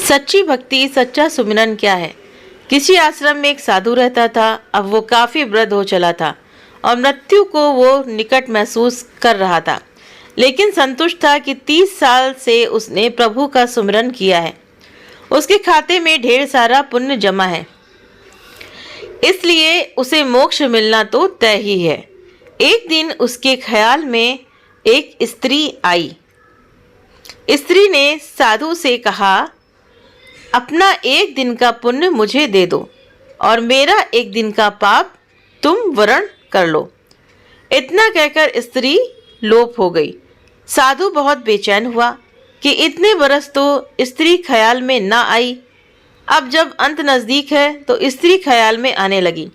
सच्ची भक्ति, सच्चा सुमिरन क्या है। किसी आश्रम में एक साधु रहता था। अब वो काफी वृद्ध हो चला था और मृत्यु को वो निकट महसूस कर रहा था, लेकिन संतुष्ट था कि 30 साल से उसने प्रभु का सुमिरन किया है। उसके खाते में ढेर सारा पुण्य जमा है, इसलिए उसे मोक्ष मिलना तो तय ही है। एक दिन उसके ख्याल में एक स्त्री आई। स्त्री ने साधु से कहा, अपना एक दिन का पुण्य मुझे दे दो और मेरा एक दिन का पाप तुम वरण कर लो। इतना कहकर स्त्री लोप हो गई। साधु बहुत बेचैन हुआ कि इतने बरस तो स्त्री ख्याल में ना आई। अब जब अंत नजदीक है तो स्त्री ख्याल में आने लगी।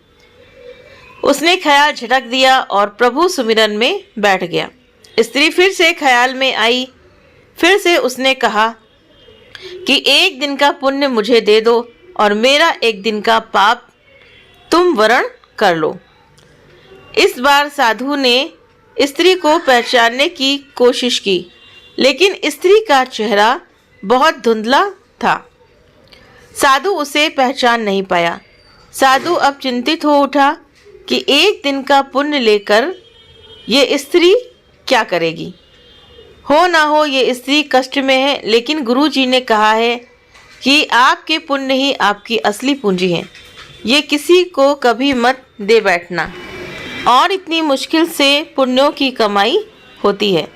उसने ख्याल झटक दिया और प्रभु सुमिरन में बैठ गया। स्त्री फिर से ख्याल में आई। फिर से उसने कहा कि एक दिन का पुण्य मुझे दे दो और मेरा एक दिन का पाप तुम वरण कर लो। इस बार साधु ने स्त्री को पहचानने की कोशिश की, लेकिन स्त्री का चेहरा बहुत धुंधला था। साधु उसे पहचान नहीं पाया। साधु अब चिंतित हो उठा कि एक दिन का पुण्य लेकर ये स्त्री क्या करेगी। हो ना हो ये स्त्री कष्ट में है, लेकिन गुरुजी ने कहा है कि आपके पुण्य ही आपकी असली पूंजी है। ये किसी को कभी मत दे बैठना, और इतनी मुश्किल से पुण्यों की कमाई होती है।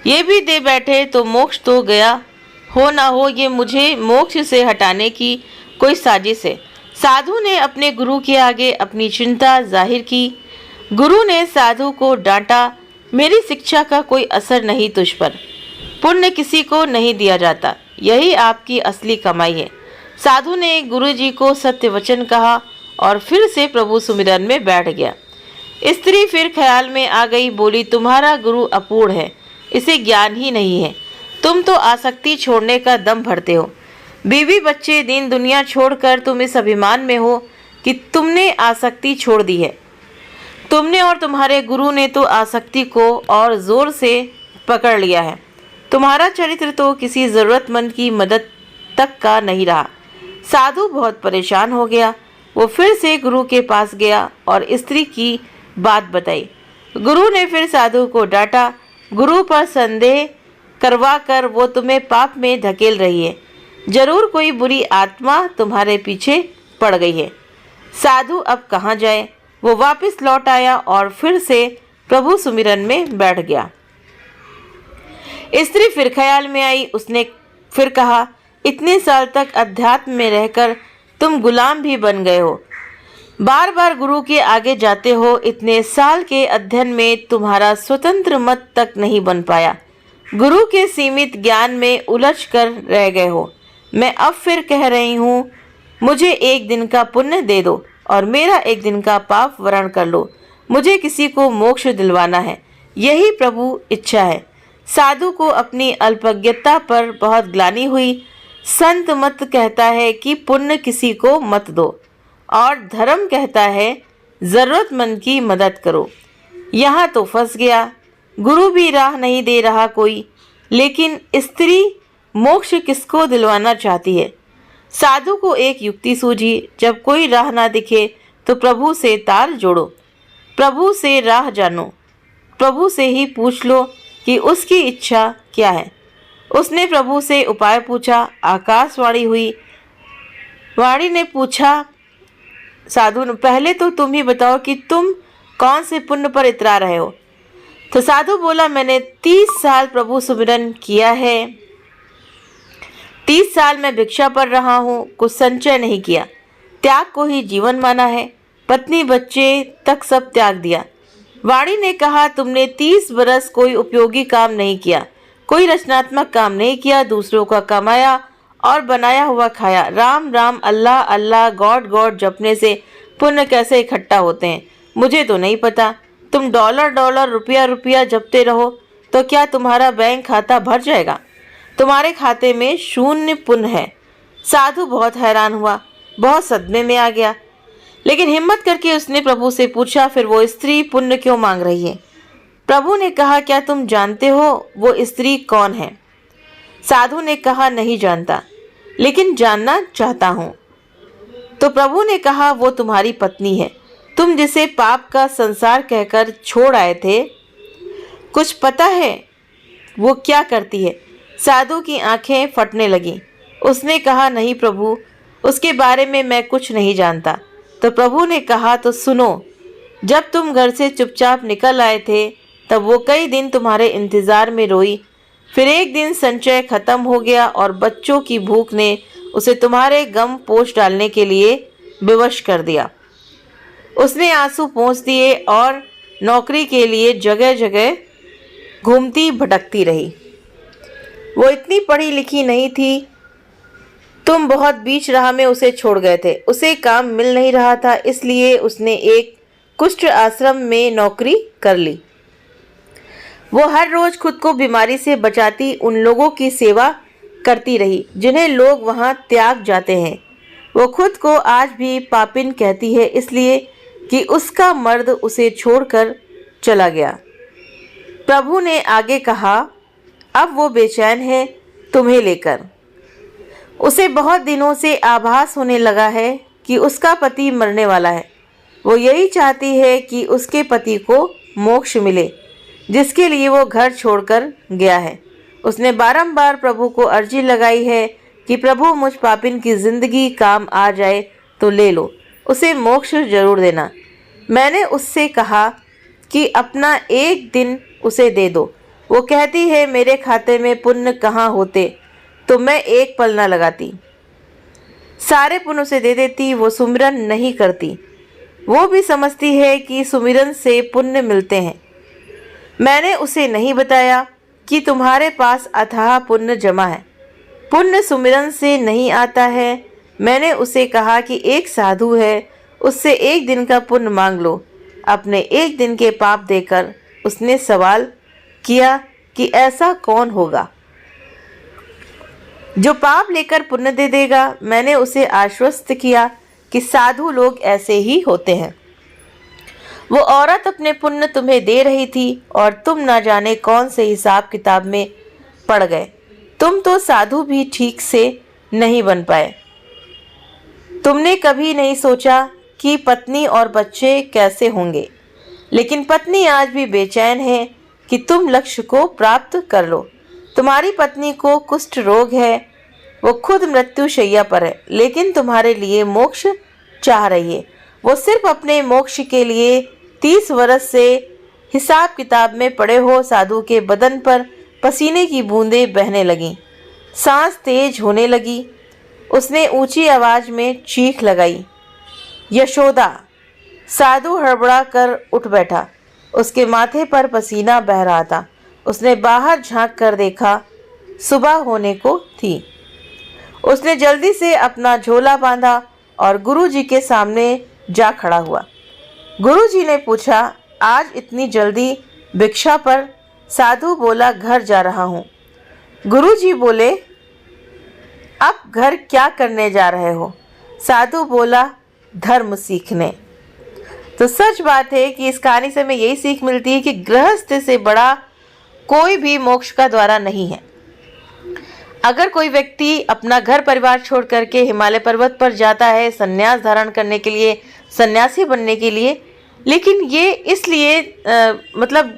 ये भी दे बैठे तो मोक्ष तो गया। हो ना हो ये मुझे मोक्ष से हटाने की कोई साजिश है। साधु ने अपने गुरु के आगे अपनी चिंता जाहिर की। गुरु ने साधु को डांटा, मेरी शिक्षा का कोई असर नहीं तुझ पर। पुण्य किसी को नहीं दिया जाता, यही आपकी असली कमाई है। साधु ने गुरुजी को सत्य वचन कहा और फिर से प्रभु सुमिरन में बैठ गया। स्त्री फिर ख्याल में आ गई, बोली, तुम्हारा गुरु अपूर्ण है, इसे ज्ञान ही नहीं है। तुम तो आसक्ति छोड़ने का दम भरते हो। बीवी बच्चे दीन दुनिया छोड़कर तुम इस अभिमान में हो कि तुमने आसक्ति छोड़ दी है। तुमने और तुम्हारे गुरु ने तो आसक्ति को और जोर से पकड़ लिया है। तुम्हारा चरित्र तो किसी ज़रूरतमंद की मदद तक का नहीं रहा। साधु बहुत परेशान हो गया। वो फिर से गुरु के पास गया और स्त्री की बात बताई। गुरु ने फिर साधु को डांटा। गुरु पर संदेह करवा कर वो तुम्हें पाप में धकेल रही है। जरूर कोई बुरी आत्मा तुम्हारे पीछे पड़ गई है। साधु अब कहाँ जाए। वो वापस लौट आया और फिर से प्रभु सुमिरन में बैठ गया। स्त्री फिर ख्याल में आई। उसने फिर कहा, इतने साल तक अध्यात्म में रहकर तुम गुलाम भी बन गए हो। बार बार गुरु के आगे जाते हो। इतने साल के अध्ययन में तुम्हारा स्वतंत्र मत तक नहीं बन पाया। गुरु के सीमित ज्ञान में उलझ कर रह गए हो। मैं अब फिर कह रही हूँ, मुझे एक दिन का पुण्य दे दो और मेरा एक दिन का पाप वरण कर लो। मुझे किसी को मोक्ष दिलवाना है, यही प्रभु इच्छा है। साधु को अपनी अल्पज्ञता पर बहुत ग्लानि हुई। संत मत कहता है कि पुण्य किसी को मत दो, और धर्म कहता है जरूरतमंद की मदद करो। यहाँ तो फंस गया। गुरु भी राह नहीं दे रहा कोई, लेकिन स्त्री मोक्ष किसको दिलवाना चाहती है। साधु को एक युक्ति सूझी, जब कोई राह ना दिखे तो प्रभु से तार जोड़ो, प्रभु से राह जानो, प्रभु से ही पूछ लो कि उसकी इच्छा क्या है। उसने प्रभु से उपाय पूछा। आकाशवाणी हुई। वाणी ने पूछा, साधु ने, पहले तो तुम ही बताओ कि तुम कौन से पुण्य पर इतरा रहे हो। तो साधु बोला, मैंने 30 साल प्रभु सुमिरन किया है। 30 साल मैं भिक्षा पर रहा हूँ, कुछ संचय नहीं किया। त्याग को ही जीवन माना है। पत्नी बच्चे तक सब त्याग दिया। वाणी ने कहा, तुमने 30 बरस कोई उपयोगी काम नहीं किया, कोई रचनात्मक काम नहीं किया। दूसरों का कमाया और बनाया हुआ खाया। राम राम, अल्लाह अल्लाह, गॉड गॉड जपने से पुण्य कैसे इकट्ठा होते हैं मुझे तो नहीं पता। तुम डॉलर डॉलर, रुपया रुपया जपते रहो तो क्या तुम्हारा बैंक खाता भर जाएगा? तुम्हारे खाते में शून्य पुण्य है। साधु बहुत हैरान हुआ, बहुत सदमे में आ गया, लेकिन हिम्मत करके उसने प्रभु से पूछा, फिर वो स्त्री पुण्य क्यों मांग रही है? प्रभु ने कहा, क्या तुम जानते हो वो स्त्री कौन है? साधु ने कहा, नहीं जानता। लेकिन जानना चाहता हूँ। तो प्रभु ने कहा, वो तुम्हारी पत्नी है, तुम जिसे पाप का संसार कहकर छोड़ आए थे। कुछ पता है वो क्या करती है? साधु की आंखें फटने लगीं। उसने कहा, नहीं प्रभु, उसके बारे में मैं कुछ नहीं जानता। तो प्रभु ने कहा, तो सुनो, जब तुम घर से चुपचाप निकल आए थे तब वो कई दिन तुम्हारे इंतज़ार में रोई। फिर एक दिन संचय खत्म हो गया और बच्चों की भूख ने उसे तुम्हारे गम पोंछ डालने के लिए विवश कर दिया। उसने आंसू पोंछ दिए और नौकरी के लिए जगह जगह घूमती भटकती रही। वो इतनी पढ़ी लिखी नहीं थी, तुम बहुत बीच राह में उसे छोड़ गए थे। उसे काम मिल नहीं रहा था, इसलिए उसने एक कुष्ठ आश्रम में नौकरी कर ली। वो हर रोज खुद को बीमारी से बचाती उन लोगों की सेवा करती रही जिन्हें लोग वहां त्याग जाते हैं। वो खुद को आज भी पापिन कहती है, इसलिए कि उसका मर्द उसे छोड़कर चला गया। प्रभु ने आगे कहा, अब वो बेचैन है तुम्हें लेकर। उसे बहुत दिनों से आभास होने लगा है कि उसका पति मरने वाला है। वो यही चाहती है कि उसके पति को मोक्ष मिले, जिसके लिए वो घर छोड़कर गया है। उसने बारंबार प्रभु को अर्जी लगाई है कि प्रभु, मुझ पापिन की जिंदगी काम आ जाए तो ले लो, उसे मोक्ष जरूर देना। मैंने उससे कहा कि अपना एक दिन उसे दे दो। वो कहती है, मेरे खाते में पुण्य कहाँ होते तो मैं एक पल न लगाती। सारे पुण्य उसे दे देती, वो सुमिरन नहीं करती। वो भी समझती है कि सुमिरन से पुण्य मिलते हैं। मैंने उसे नहीं बताया कि तुम्हारे पास अथाह पुण्य जमा है, पुण्य सुमिरन से नहीं आता है। मैंने उसे कहा कि एक साधु है, उससे एक दिन का पुण्य मांग लो। अपने एक दिन के पाप देकर उसने सवाल किया कि ऐसा कौन होगा जो पाप लेकर पुण्य दे देगा। मैंने उसे आश्वस्त किया कि साधु लोग ऐसे ही होते हैं। वो औरत अपने पुण्य तुम्हें दे रही थी और तुम ना जाने कौन से हिसाब किताब में पड़ गए। तुम तो साधु भी ठीक से नहीं बन पाए। तुमने कभी नहीं सोचा कि पत्नी और बच्चे कैसे होंगे, लेकिन पत्नी आज भी बेचैन है कि तुम लक्ष्य को प्राप्त कर लो। तुम्हारी पत्नी को कुष्ठ रोग है, वो खुद मृत्यु शैया पर है, लेकिन तुम्हारे लिए मोक्ष चाह रही है। वो सिर्फ अपने मोक्ष के लिए 30 वर्ष से हिसाब किताब में पड़े हो साधु के बदन पर पसीने की बूंदें बहने लगीं, सांस तेज होने लगी। उसने ऊंची आवाज में चीख लगाई, यशोदा! साधु हड़बड़ा कर उठ बैठा। उसके माथे पर पसीना बह रहा था। उसने बाहर झांक कर देखा, सुबह होने को थी। उसने जल्दी से अपना झोला बांधा और गुरुजी के सामने जा खड़ा हुआ। गुरुजी ने पूछा, आज इतनी जल्दी भिक्षा पर? साधु बोला, घर जा रहा हूँ। गुरुजी बोले, अब घर क्या करने जा रहे हो? साधु बोला, धर्म सीखने। तो सच बात है कि इस कहानी से हमें यही सीख मिलती है कि गृहस्थ से बड़ा कोई भी मोक्ष का द्वारा नहीं है। अगर कोई व्यक्ति अपना घर परिवार छोड़ करके हिमालय पर्वत पर जाता है संन्यास धारण करने के लिए, सन्यासी बनने के लिए, लेकिन ये इसलिए मतलब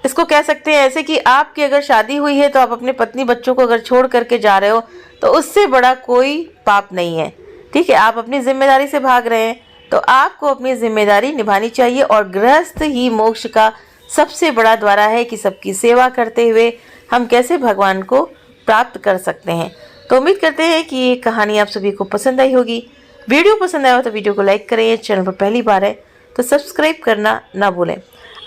इसको कह सकते हैं ऐसे कि आपकी अगर शादी हुई है तो आप अपने पत्नी बच्चों को अगर छोड़ करके जा रहे हो तो उससे बड़ा कोई पाप नहीं है। ठीक है, आप अपनी जिम्मेदारी से भाग रहे हैं तो आपको अपनी जिम्मेदारी निभानी चाहिए। और गृहस्थ ही मोक्ष का सबसे बड़ा द्वारा है कि सबकी सेवा करते हुए हम कैसे भगवान को प्राप्त कर सकते हैं। तो उम्मीद करते हैं कि ये कहानी आप सभी को पसंद आई होगी। वीडियो पसंद आया हो तो वीडियो को लाइक करें। चैनल पर पहली बार है तो सब्सक्राइब करना ना भूलें।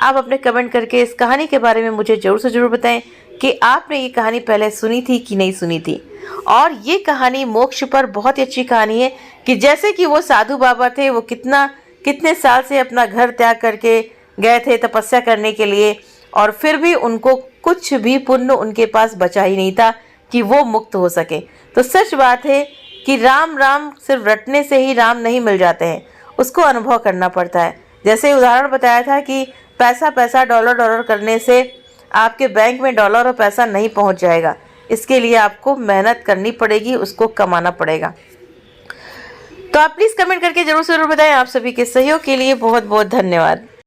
आप अपने कमेंट करके इस कहानी के बारे में मुझे ज़रूर से ज़रूर बताएं कि आपने ये कहानी पहले सुनी थी कि नहीं सुनी थी। और ये कहानी मोक्ष पर बहुत ही अच्छी कहानी है कि जैसे कि वो साधु बाबा थे, वो कितने साल से अपना घर त्याग करके गए थे तपस्या करने के लिए, और फिर भी उनको कुछ भी पुण्य उनके पास बचा ही नहीं था कि वो मुक्त हो सके। तो सच बात है कि राम राम सिर्फ रटने से ही राम नहीं मिल जाते हैं, उसको अनुभव करना पड़ता है। जैसे उदाहरण बताया था कि पैसा पैसा डॉलर डॉलर करने से आपके बैंक में डॉलर और पैसा नहीं पहुंच जाएगा, इसके लिए आपको मेहनत करनी पड़ेगी, उसको कमाना पड़ेगा। तो आप प्लीज़ कमेंट करके ज़रूर बताएं। आप सभी के सहयोग के लिए बहुत बहुत धन्यवाद।